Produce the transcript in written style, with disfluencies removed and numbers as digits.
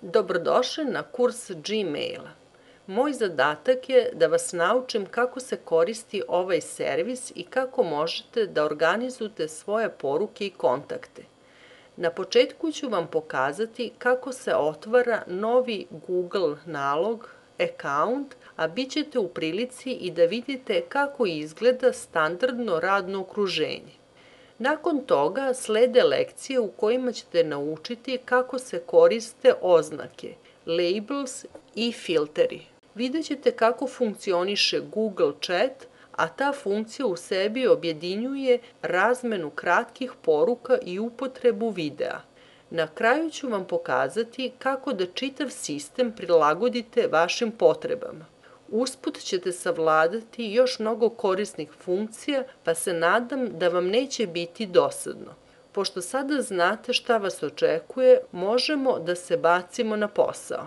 Dobrodošli na kurs Gmaila. Moj zadatak je da vas naučim kako se koristi ovaj servis i kako možete da organizujete svoje poruke i kontakte. Na početku ću vam pokazati kako se otvara novi Google nalog, account, a bit ćete u prilici i da vidite kako izgleda standardno radno okruženje. Nakon toga slede lekcije u kojima ćete naučiti kako se koriste oznake, labels i filteri. Vidjet ćete kako funkcioniše Google Chat, a ta funkcija u sebi objedinjuje razmenu kratkih poruka i upotrebu videa. Na kraju ću vam pokazati kako da čitav sistem prilagodite vašim potrebama. Usput ćete savladati još mnogo korisnih funkcija, pa se nadam da vam neće biti dosadno. Pošto sada znate šta vas očekuje, možemo da se bacimo na posao.